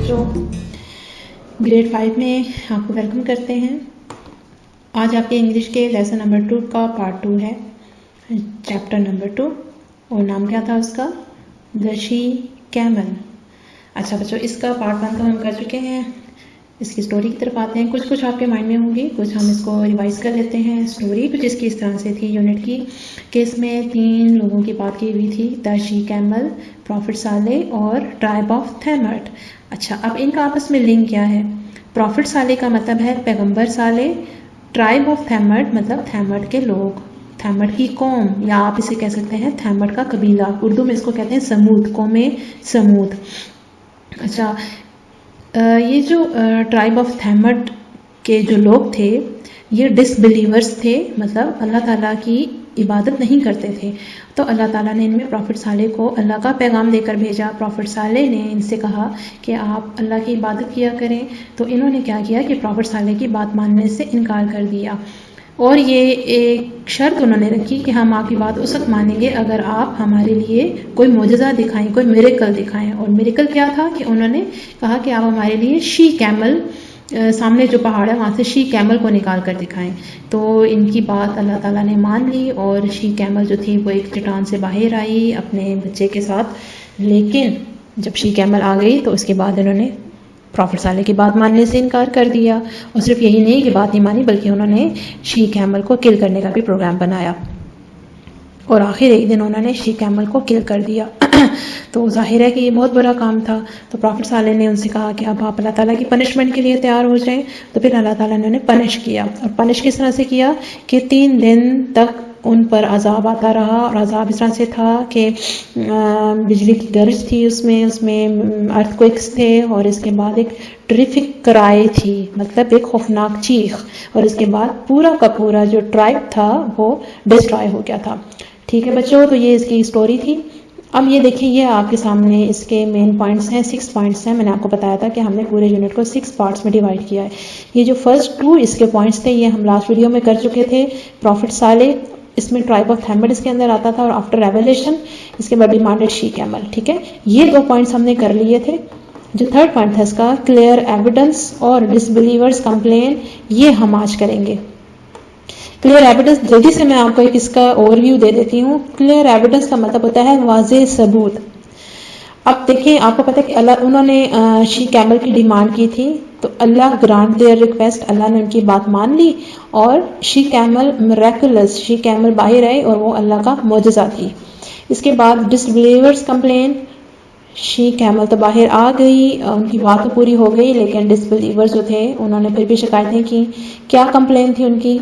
بچوں، گریڈ 5 میں آپ کو ویلکم کرتے ہیں۔ آج آپ کے انگلش کے لیسن نمبر 2 کا پارٹ 2 ہے، چیپٹر نمبر 2، اور نام کیا تھا اس کا؟ دا شی کیمل۔ اچھا بچوں، اس کا پارٹ 1 تو ہم کر چکے ہیں، اس کی سٹوری کی طرف آتے ہیں۔ کچھ آپ کے مائنڈ میں ہوں گی، کچھ ہم اس کو ریوائز کر لیتے ہیں۔ سٹوری کچھ اس کی اس طرح سے تھی یونٹ کی کہ اس میں 3 لوگوں کی بات کی ہوئی تھی، دا شی کیمل، پروفٹ صالح اور ٹرائب آف تھیمٹ۔ اچھا، اب ان کا آپس میں لنک کیا ہے؟ پروفٹ صالح کا مطلب ہے پیغمبر صالح، ٹرائب آف تھیمٹ مطلب تھیمٹ کے لوگ، تھیمٹ کی قوم، یا آپ اسے کہہ سکتے ہیں تھیمٹ کا قبیلہ، اردو میں اس کو کہتے ہیں سمود، قوم سمود۔ اچھا، یہ جو ٹرائب آف تھیمٹ کے جو لوگ تھے یہ ڈس بلیورس تھے، مطلب اللہ تعالیٰ کی عبادت نہیں کرتے تھے۔ تو اللہ تعالیٰ نے ان میں پروفٹ صالح کو اللہ کا پیغام دے کر بھیجا۔ پروفٹ صالح نے ان سے کہا کہ آپ اللہ کی عبادت کیا کریں، تو انہوں نے کیا کیا کہ پروفٹ صالح کی بات ماننے سے انکار کر دیا، اور یہ ایک شرط انہوں نے رکھی کہ ہم آپ کی بات اس وقت مانیں گے اگر آپ ہمارے لیے کوئی معجزہ دکھائیں، کوئی میریکل دکھائیں۔ اور میریکل کیا تھا کہ انہوں نے کہا کہ آپ ہمارے لیے شی کیمل، سامنے جو پہاڑ ہے وہاں سے شی کیمل کو نکال کر دکھائیں۔ تو ان کی بات اللہ تعالیٰ نے مان لی، اور شی کیمل جو تھی وہ ایک چٹان سے باہر آئی اپنے بچے کے ساتھ۔ لیکن جب شی کیمل آ گئی تو اس کے بعد انہوں نے پروفٹ صالح کی بات ماننے سے انکار کر دیا، اور صرف یہی نہیں کہ بات نہیں مانی بلکہ انہوں نے شی کیمل کو کل کرنے کا بھی پروگرام بنایا، اور آخر ایک دن انہوں نے شی کیمل کو کل کر دیا۔ تو ظاہر ہے کہ یہ بہت برا کام تھا۔ تو پروفٹ صالح نے ان سے کہا کہ اب آپ اللہ تعالیٰ کی پنشمنٹ کے لیے تیار ہو جائیں۔ تو پھر اللہ تعالیٰ نے انہیں پنش کیا، اور پنش کس طرح سے کیا کہ 3 دن تک ان پر عذاب آتا رہا، اور عذاب اس طرح سے تھا کہ بجلی کی گرج تھی، اس میں ارتھ کوئکس تھے، اور اس کے بعد ایک ٹریفک کرائے تھی، مطلب ایک خوفناک چیخ، اور اس کے بعد پورا کا پورا جو ٹرائب تھا وہ ڈسٹرائے ہو گیا تھا۔ ٹھیک ہے بچوں، تو یہ اس کی سٹوری تھی۔ اب یہ دیکھیں، یہ آپ کے سامنے اس کے مین پوائنٹس ہیں، 6 پوائنٹس ہیں۔ میں نے آپ کو بتایا تھا کہ ہم نے پورے یونٹ کو 6 پارٹس میں ڈیوائڈ کیا ہے۔ یہ جو فرسٹ 2 اس کے پوائنٹس تھے یہ ہم لاسٹ ویڈیو میں کر چکے تھے۔ پروفٹ صالح، اس میں ٹرائب آف تھیمٹ اس کے اندر آتا تھا، اور آفٹر ریویلیشن اس کے بعد ڈیمانڈڈ شی کیمل۔ ٹھیک ہے، یہ 2 پوائنٹس ہم نے کر لیے تھے۔ جو تھرڈ پوائنٹ تھا اس کا کلیئر ایویڈنس اور ڈس بلیورس کمپلین، یہ ہم آج کریں گے۔ کلیئر ایویڈنس، جلدی سے میں آپ کو اس کا اوور ویو دے دیتی ہوں۔ کلیئر ایویڈنس کا مطلب ہوتا ہے واضح ثبوت۔ اب دیکھیں، آپ کو پتہ ہے کہ انہوں نے شی کیمل کی ڈیمانڈ کی تھی، تو اللہ گرانٹ دیئر ریکویسٹ، اللہ نے ان کی بات مان لی، اور شی کیمل میریکلس، شی کیمل باہر آئی، اور وہ اللہ کا معجزہ تھی۔ اس کے بعد ڈس بلیورس کمپلین، شی کیمل تو باہر آ گئی، ان کی بات تو پوری ہو گئی، لیکن ڈس بلیورس جو تھے انہوں نے پھر بھی شکایتیں کی۔ کیا کمپلین تھی ان کی،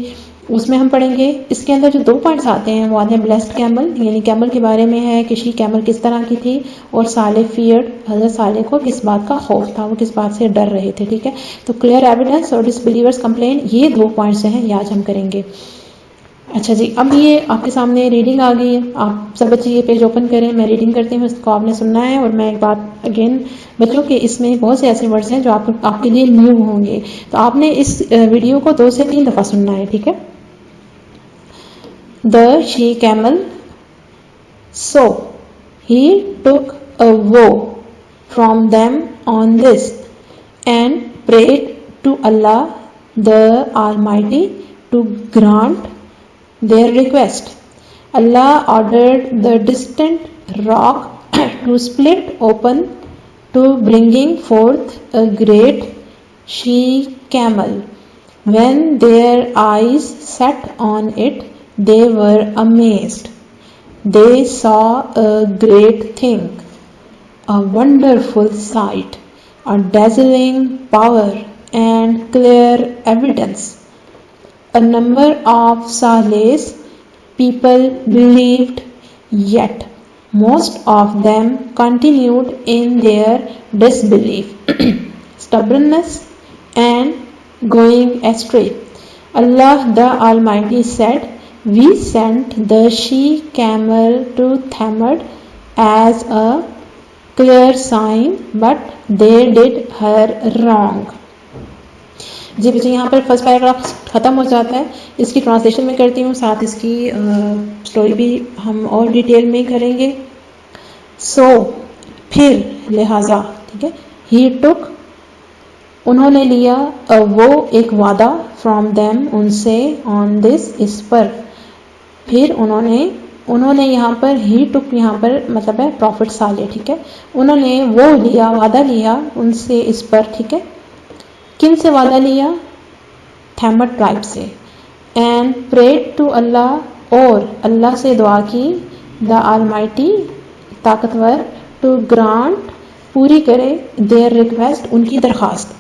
اس میں ہم پڑھیں گے۔ اس کے اندر جو 2 پوائنٹس آتے ہیں وہ آتے ہیں بلیسڈ کیمل، یعنی کیمل کے بارے میں ہے کہ شی کیمل کس طرح کی تھی، اور صالح فیئرڈ، حضرت صالح کو کس بات کا خوف تھا، وہ کس بات سے ڈر رہے تھے۔ ٹھیک ہے، تو کلیئر ایویڈنس اور ڈس بلیورس کمپلین، یہ 2 پوائنٹس ہیں، یہ آج ہم کریں گے۔ اچھا جی، اب یہ آپ کے سامنے ریڈنگ آ گئی ہے، آپ سب بچے یہ پیج اوپن کریں، میں ریڈنگ کرتی ہوں، اس کو آپ نے سننا ہے۔ اور میں ایک بات اگین بچوں کے، اس میں بہت سے ایسے ورڈز ہیں جو آپ کے لیے نیو ہوں گے، تو آپ نے اس ویڈیو کو 2 سے 3 دفعہ سننا ہے۔ ٹھیک ہے، The she camel. So he took a vow from them on this and prayed to Allah the Almighty to grant their request. Allah ordered the distant rock to split open to bringing forth a great she camel. When their eyes set on it, they were amazed. They saw a great thing, a wonderful sight, a dazzling power and clear evidence. A number of Saleh's people believed, yet most of them continued in their disbelief, stubbornness, and going astray. Allah the Almighty said, We sent the she camel to Thamud as a clear sign, but they did her wrong. جی بچے، یہاں پر first paragraph ختم ہو جاتا ہے۔ اس کی translation میں کرتی ہوں، ساتھ اس کی سٹوری بھی ہم اور ڈیٹیل میں کریں گے۔ سو، پھر، لہٰذا، ٹھیک ہے، ہی ٹک انہوں نے لیا وہ ایک وعدہ فرام دیم ان سے آن دس اس پر. پھر انہوں نے یہاں پر ہی ٹک یہاں پر مطلب ہے پروفٹ صالح. ٹھیک ہے, انہوں نے وہ لیا وعدہ لیا ان سے اس پر. ٹھیک ہے, کن سے وعدہ لیا؟ تھیمٹ ٹرائب سے. اینڈ پریڈ ٹو اللہ, اور اللہ سے دعا کی, دا آلمائٹی طاقتور, ٹو گرانٹ پوری کرے, دیر ریکویسٹ ان کی درخواست.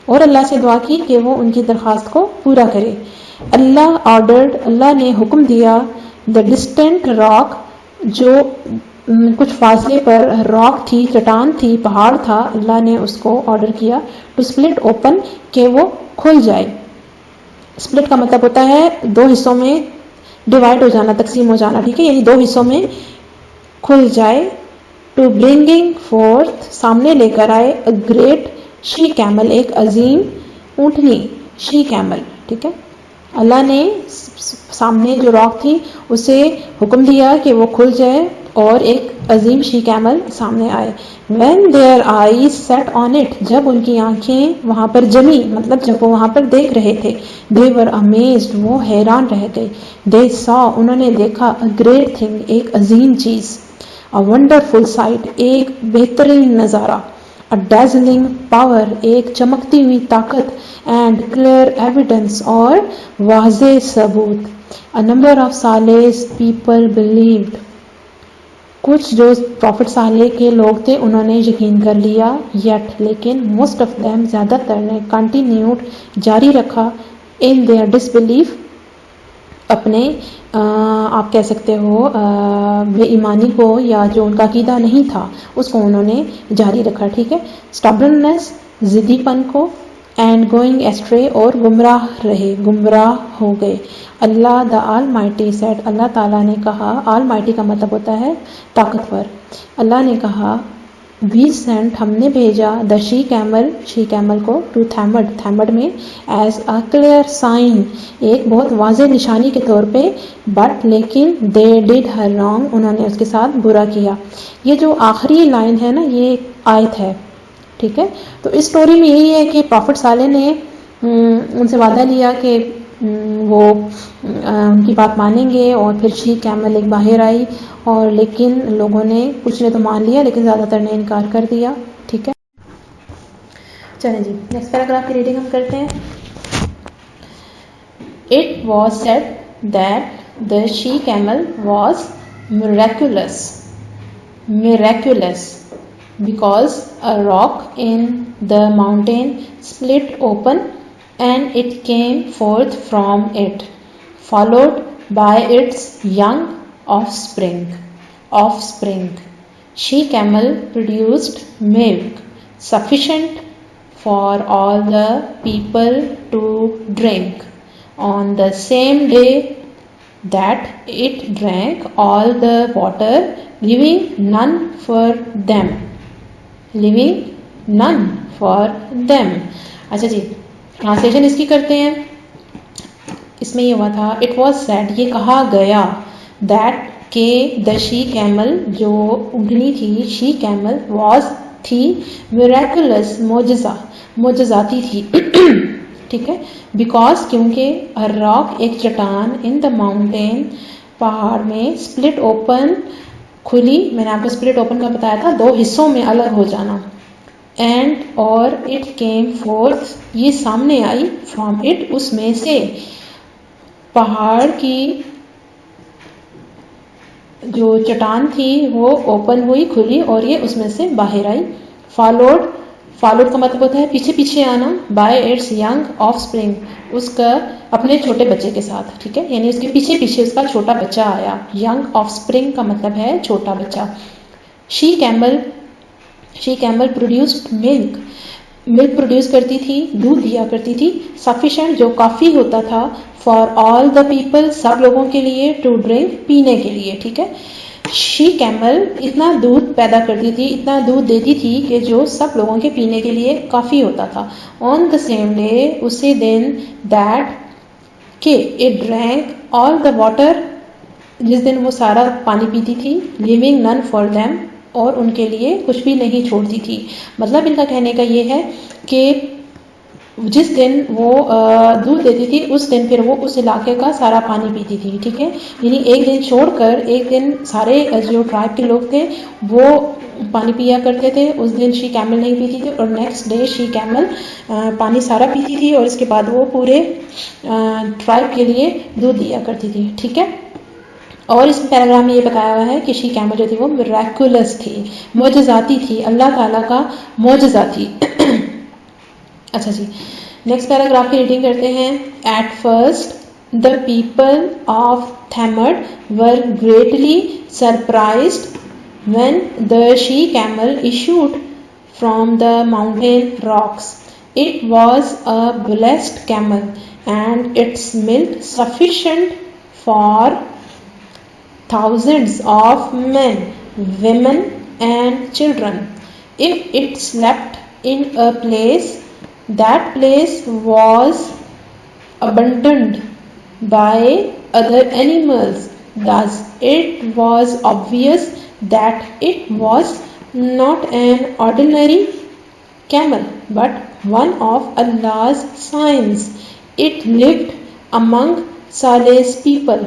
اور اللہ سے دعا کی کہ وہ ان کی درخواست کو پورا کرے. اللہ آرڈرڈ, اللہ نے حکم دیا, دا ڈسٹینٹ راک, جو کچھ فاصلے پر راک تھی, چٹان تھی, پہاڑ تھا, اللہ نے اس کو آرڈر کیا, ٹو سپلٹ اوپن, کہ وہ کھل جائے. سپلٹ کا مطلب ہوتا ہے دو حصوں میں ڈیوائڈ ہو جانا, تقسیم ہو جانا. ٹھیک ہے, یعنی دو حصوں میں کھل جائے. ٹو برنگنگ فورتھ, سامنے لے کر آئے, اے گریٹ شی کیمل, ایک عظیم اونٹنی, شی کیمل. ٹھیک ہے, اللہ نے سامنے جو راک تھی اسے حکم دیا کہ وہ کھل جائے اور ایک عظیم شی کیمل سامنے آئے. when their eyes set on it, جب ان کی آنکھیں وہاں پر جمی, مطلب جب وہ وہاں پر دیکھ رہے تھے. they were amazed, وہ حیران رہ گئے. they saw, انہوں نے دیکھا, a great thing, ایک عظیم چیز. a wonderful sight, ایک بہترین نظارہ. a dazzling power, ایک چمکتی ہوئی طاقت. and clear evidence, اور واضح ثبوت. a number of Saleh's people believed, کچھ جو پروفٹ صالح کے لوگ تھے انہوں نے یقین کر لیا. یٹ, لیکن موسٹ آف دیم, زیادہ تر نے, کنٹینیوڈ, جاری رکھا, ان دیئر ڈسبلیف, اپنے آپ کہہ سکتے ہو بے ایمانی کو, یا جو ان کا عقیدہ نہیں تھا اس کو انہوں نے جاری رکھا. ٹھیک ہے, اسٹبرنس, ضدی پن کو. اینڈ گوئنگ ایسٹرے, اور گمراہ رہے, گمراہ ہو گئے. اللہ, دا آل مائٹی سیڈ, اللہ تعالیٰ نے کہا. آل مائٹی کا مطلب ہوتا ہے طاقتور. اللہ نے کہا, وی سینٹ, ہم نے بھیجا, دا شی کیمل, شی کیمل کو, ٹو تھیمڈ, تھیمڈ میں, ایز اے کلیئر سائن, ایک بہت واضح نشانی کے طور پہ. بٹ لیکن, دے ڈیڈ ہر رانگ, انہوں نے اس کے ساتھ برا کیا. یہ جو آخری لائن ہے نا, یہ آیت ہے. ٹھیک ہے, تو اس سٹوری میں یہی ہے کہ پروفٹ صالح نے ان سے وعدہ لیا کہ وہ ان کی بات مانیں گے, اور پھر شی کیمل ایک باہر آئی, اور لیکن لوگوں نے, کچھ نے تو مان لیا لیکن زیادہ تر نے انکار کر دیا. ٹھیک ہے, چلیں جی نیکسٹ پیراگراف کی ریڈنگ ہم کرتے ہیں. It was said that the she camel was miraculous, because a rock in the mountain split open and it came forth from it, followed by its young offspring. She camel produced milk sufficient for all the people to drink. On the same day that it drank all the water, leaving none for them. اچھا جی, translation اس کی کرتے ہیں. اس میں یہ ہوا تھا, it was sad, یہ کہا گیا, دیٹ, کہ دا شی کیمل, جو اونٹنی تھی, شی کیمل, واز, تھی, میریکولس, معجزاتی تھی. ٹھیک ہے, بیکاز, کیونکہ, راک, ایک چٹان, ان دا ماؤنٹین, پہاڑ میں, اسپلٹ اوپن, کھلی, میں نے آپ کو اسپلٹ اوپن کا بتایا تھا, دو حصوں میں الگ ہو جانا. اینڈ, اور, اٹ کیم فورتھ, یہ سامنے آئی, فرام اٹ, اس میں سے, پہاڑ کی جو چٹان تھی وہ اوپن ہوئی, کھلی, اور یہ اس میں سے باہر آئی. فالوڈ کا مطلب ہوتا ہے پیچھے پیچھے آنا. By its young offspring, اس کا اپنے چھوٹے بچے کے ساتھ. ٹھیک ہے, یعنی اس کے پیچھے پیچھے اس کا چھوٹا بچہ آیا. ینگ آف اسپرنگ کا مطلب ہے چھوٹا بچہ. شی کیمل پروڈیوسڈ ملک پروڈیوس کرتی تھی, دودھ دیا کرتی تھی. سفیشینٹ, جو کافی ہوتا تھا. فار آل دا پیپل, سب لوگوں کے لیے. ٹو ڈرنک, پینے کے لیے. ٹھیک ہے, شی کیمل اتنا دودھ پیدا کرتی تھی, اتنا دودھ دیتی تھی کہ جو سب لوگوں کے پینے کے لیے کافی ہوتا تھا. آن دا سیم ڈے, اسی دن, دیٹ, کہ, it drink all the water, جس دن وہ سارا پانی پیتی تھی. لیونگ نن فار دیم, اور ان کے لیے کچھ بھی نہیں چھوڑتی تھی. مطلب ان کا کہنے کا یہ ہے کہ جس دن وہ دودھ دیتی تھی اس دن پھر وہ اس علاقے کا سارا پانی پیتی تھی. ٹھیک ہے، یعنی ایک دن چھوڑ کر ایک دن سارے جو ٹرائب کے لوگ تھے وہ پانی پیا کرتے تھے. اس دن شی کیمل نہیں پیتی تھی اور نیکسٹ ڈے شی کیمل پانی سارا پیتی تھی اور اس کے بعد وہ پورے ٹرائب کے لیے دودھ دیا کرتی تھی. ٹھیک ہے، اور اس پیراگراف میں یہ بتایا ہوا ہے کہ شی کیمل جو تھی وہ میراکولس تھی، معجزاتی تھی، اللہ تعالیٰ کا معجزہ تھی. اچھا جی، نیکسٹ پیراگراف کی ریڈنگ کرتے ہیں. At first the people of Thamud were greatly surprised when the she-camel issued from the mountain rocks. It was a blessed camel and its milk sufficient for thousands of men, women and children. If it slept in a place, that place was abandoned by other animals. Thus it was obvious that it was not an ordinary camel but one of Allah's signs. It lived among Saleh's people,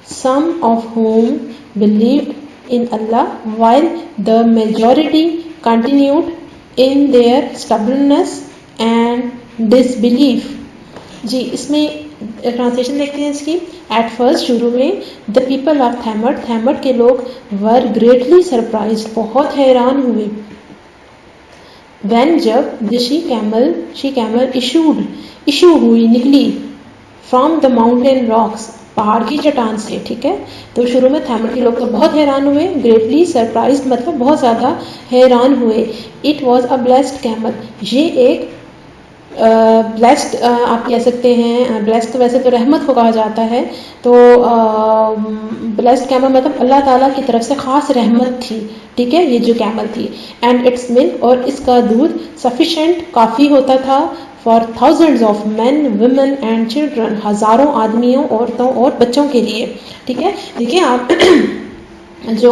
some of whom believed in Allah while the majority continued in their stubbornness and disbelief. جی اس میں translation دیکھتے ہیں اس کی. At first شروع میں the people of تھیمڈ کے لوگ ور greatly surprised بہت حیران ہوئے. وین جب شی کیمل ایشو ہوئی نکلی فرام دا ماؤنٹین راکس پہاڑ کی چٹان سے. ٹھیک ہے، تو شروع میں تھیمڈ کے لوگ تو بہت حیران ہوئے. گریٹلی سرپرائزڈ مطلب بہت زیادہ حیران ہوئے. It was a blessed camel, یہ ایک بلیسڈ آپ کہہ سکتے ہیں. بلیسڈ ویسے تو رحمت کو کہا جاتا ہے، تو بلیسڈ کیمل مطلب اللہ تعالیٰ کی طرف سے خاص رحمت تھی. ٹھیک ہے، یہ جو کیمل تھی. اینڈ اٹس ملک، اور اس کا دودھ سفیشینٹ کافی ہوتا تھا. For thousands of men women and children, ہزاروں آدمیوں، عورتوں اور بچوں کے لیے. ٹھیک ہے، دیکھیں آپ جو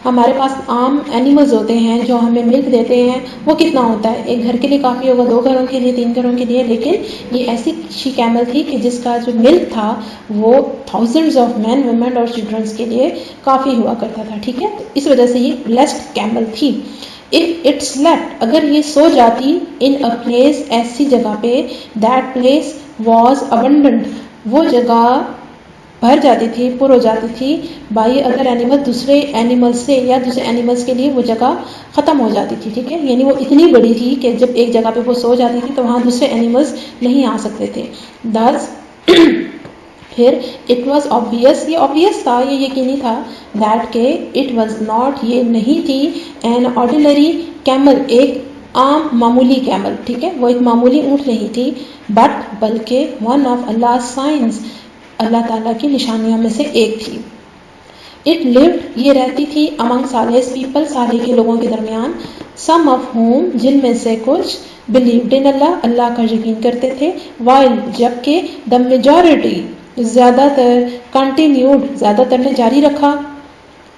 ہمارے پاس عام اینیملز ہوتے ہیں جو ہمیں ملک دیتے ہیں وہ کتنا ہوتا ہے؟ ایک گھر کے لیے کافی ہوگا، 2 گھروں کے لیے، 3 گھروں کے لیے. لیکن یہ ایسی شی کیمل تھی کہ جس کا جو ملک تھا وہ تھاؤزنڈز آف مین ویمن اور چلڈرنس کے لیے کافی ہوا کرتا تھا. ٹھیک ہے، تو اس وجہ سے یہ بلیسڈ کیمل تھی. اف اٹ سلیپٹ، اگر یہ سو جاتی، ان اے پلیس، ایسی جگہ پہ، دیٹ پلیس واز ابنڈنٹ، وہ جگہ بھر جاتی تھی، پر ہو جاتی تھی، بائی ادر اینیمل، دوسرے اینیمل سے، یا دوسرے اینیملس کے لیے وہ جگہ ختم ہو جاتی تھی. ٹھیک ہے، یعنی وہ اتنی بڑی تھی کہ جب ایک جگہ پہ وہ سو جاتی تھی تو وہاں دوسرے اینیملس نہیں آ سکتے تھے. دس پھر اٹ واز آبویس، یہ آبویس تھا، یہ یقینی تھا. دیٹ کہ اٹ واز ناٹ، یہ نہیں تھی، این آرڈینری کیمل، ایک عام معمولی کیمل. ٹھیک ہے، وہ ایک معمولی اونٹ نہیں تھی، بٹ بلکہ ون آف اللہ سائنس، اللہ تعالیٰ کی نشانیوں میں سے ایک تھی. اٹ لیوڈ، یہ رہتی تھی، امنگ صالح پیپل، صالح کے لوگوں کے درمیان، سم آف ہوم، جن میں سے کچھ، بلیوڈ ان اللہ، اللہ کا یقین کرتے تھے، وائل، جبکہ دا میجورٹی، زیادہ تر، کنٹینیوڈ، زیادہ تر نے جاری رکھا،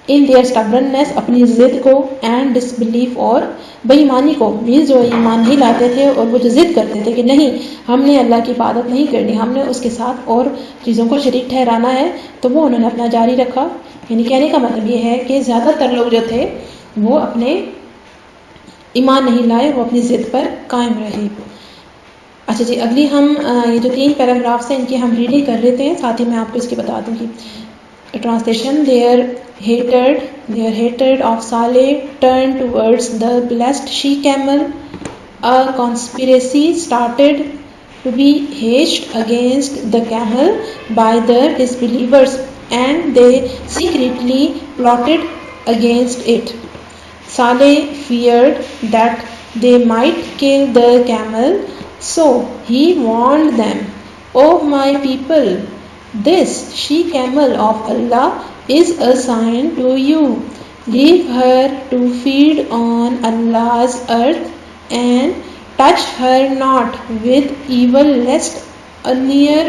ان دیئر اسٹبرنس، اپنی ضد کو، اینڈ ڈسبلیف، اور بے ایمانی کو. مینس جو ایمان نہیں لاتے تھے اور وہ جو ضد کرتے تھے کہ نہیں ہم نے اللہ کی عبادت نہیں کرنی، ہم نے اس کے ساتھ اور چیزوں کو شریک ٹھہرانا ہے، تو وہ انہوں نے اپنا جاری رکھا. یعنی کہنے کا مطلب یہ ہے کہ زیادہ تر لوگ جو تھے وہ اپنے ایمان نہیں لائے، وہ اپنی ضد پر قائم رہے. اچھا جی، اگلی ہم یہ جو 3 پیراگرافس ہیں ان کی ہم ریڈنگ کر لیتے ہیں، ساتھ ہی میں آپ کو اس کی بتا دوں گی. Translation. Their hatred of Saleh turned towards the blessed she-camel. A conspiracy started to be hatched against the camel by the disbelievers, and they secretly plotted against it. Saleh feared that they might kill the camel, so he warned them, "O my people, this she-camel of Allah is a sign to you. Leave her to feed on Allah's earth and touch her not with evil, lest a near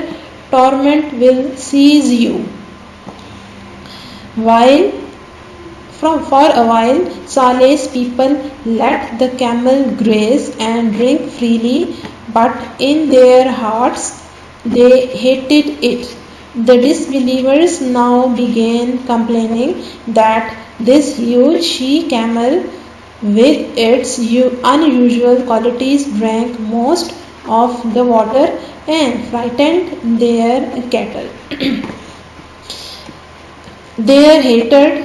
torment will seize you." While For a while, Saleh's people let the camel graze and drink freely, but in their hearts they hated it. The disbelievers now began complaining that this huge she-camel with its unusual qualities drank most of the water and frightened their cattle. Their hatred,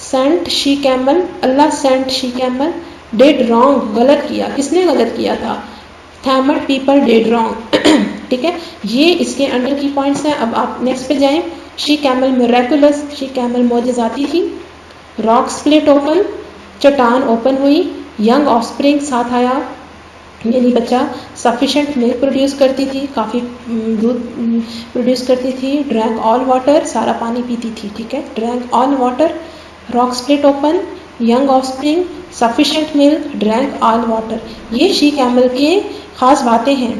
sent she camel, Allah sent she camel, did wrong غلط کیا, کس نے غلط کیا تھا, thamad people did wrong. ٹھیک ہے, یہ اس کے انڈر کی پوائنٹس ہیں. اب آپ نیکسٹ پہ جائیں. she camel miraculous, she camel معجزاتی تھی. rock split open, چٹان اوپن ہوئی. young offspring ساتھ آیا یعنی بچہ. sufficient milk پروڈیوس کرتی تھی, کافی دودھ پروڈیوس کرتی تھی. drank all water سارا پانی پیتی تھی. ٹھیک ہے, drank all water. rock split open, young offspring, sufficient milk, drank all water. یہ شی کیمل کے خاص باتیں ہیں.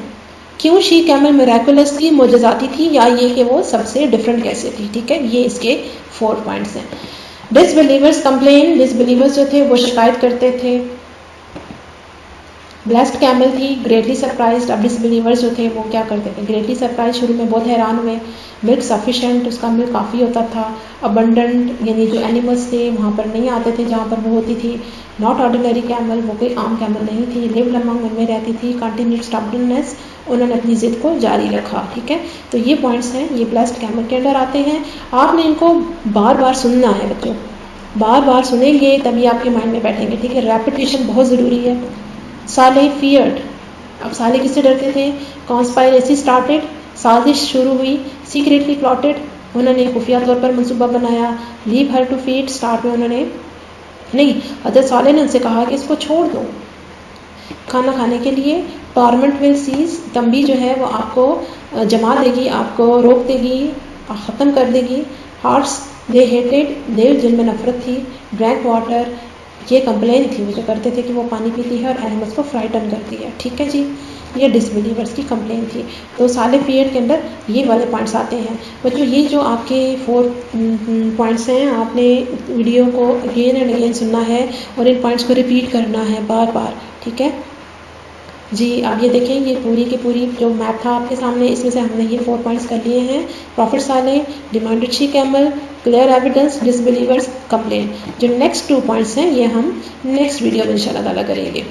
کیوں شی کیمل میریکولس تھی, معجزاتی تھی, یا یہ کہ وہ سب سے ڈفرینٹ کیسے تھی. ٹھیک ہے, یہ اس کے 4 پوائنٹس ہیں. ڈس بلیورس کمپلین, ڈس بلیورس جو تھے وہ شکایت کرتے تھے. بلیسڈ کیمل تھی, گریٹلی سرپرائزڈ. اب ڈس بلیورس جو تھے وہ کیا کرتے تھے, گریٹلی سرپرائز, شروع میں بہت حیران ہوئے. ملک سفیشینٹ, اس کا ملک کافی ہوتا تھا. ابنڈنٹ یعنی جو اینیملس تھے وہاں پر نہیں آتے تھے جہاں پر وہ ہوتی تھی. ناٹ آرڈینری کیمل, وہ کوئی عام کیمل نہیں تھی. لیوڈ امنگ, ان میں رہتی تھی. کنٹینیوڈ اسٹبرنس, انہوں نے اپنی ضد کو جاری رکھا. ٹھیک ہے, تو یہ پوائنٹس ہیں, یہ بلیسڈ کیمل کے انڈر آتے ہیں. آپ نے ان کو بار بار سننا ہے بچوں, بار بار سنیں گے تبھی آپ کے مائنڈ میں بیٹھیں گے. ٹھیک ہے, ریپیٹیشن بہت ضروری ہے. صالح فیئرڈ, اب صالح کس سے ڈرتے تھے. کانسپائریسی اسٹارٹیڈ, سازش شروع ہوئی. سیکریٹلی پلاٹڈ, انہوں نے خفیہ طور پر منصوبہ بنایا. لیو ہر ٹو فیڈ, اسٹارٹ میں انہوں نے نہیں, حضرت صالح نے ان سے کہا کہ اس کو چھوڑ دو کھانا کھانے کے لیے. ٹارمنٹ ول سیز, تنبیہ جو ہے وہ آپ کو جما دے گی, آپ کو روک دے گی, ختم کر دے گی. ہارٹس دے ہیٹڈ, دل جن میں نفرت تھی. ڈرینک واٹر, یہ کمپلین تھی, وہ جو کرتے تھے کہ وہ پانی پیتی ہے اور اینیملس کو فرائٹن کرتی ہے. ٹھیک ہے جی, یہ ڈس بلیورس کی کمپلین تھی. تو صالح پیریڈ کے اندر یہ والے پوائنٹس آتے ہیں. بچوں یہ جو آپ کے 4 پوائنٹس ہیں, آپ نے ویڈیو کو اگین اینڈ اگین سننا ہے اور ان پوائنٹس کو ریپیٹ کرنا ہے بار بار. ٹھیک ہے جی, آپ یہ دیکھیں, یہ پوری کی پوری جو میپ تھا آپ کے سامنے, اس میں سے ہم نے یہ 4 پوائنٹس کر لیے ہیں. پروفٹ صالح, ڈیمانڈڈ شی کیمل, کلیئر ایویڈنس, ڈس بلیورس, کمپلین. جو نیکسٹ 2 پوائنٹس ہیں یہ ہم نیکسٹ ویڈیو میں انشاءاللہ تعالیٰ کریں گے.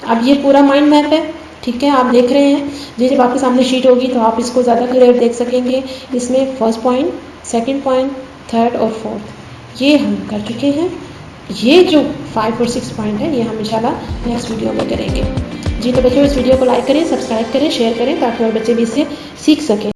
اب یہ پورا مائنڈ میپ ہے. ٹھیک ہے, آپ دیکھ رہے ہیں, جب آپ کے سامنے شیٹ ہوگی تو آپ اس کو زیادہ کلیئر دیکھ سکیں گے. اس میں first point, second point, third اور فورتھ یہ ہم کر چکے ہیں. یہ جو 5 اور 6 پوائنٹ ہے یہ ہم انشاءاللہ نیکسٹ ویڈیو میں کریں گے. جی تو بچوں اس ویڈیو کو لائک کریں, سبسکرائب کریں, شیئر کریں تاکہ اور بچے بھی اس سے سیکھ سکیں.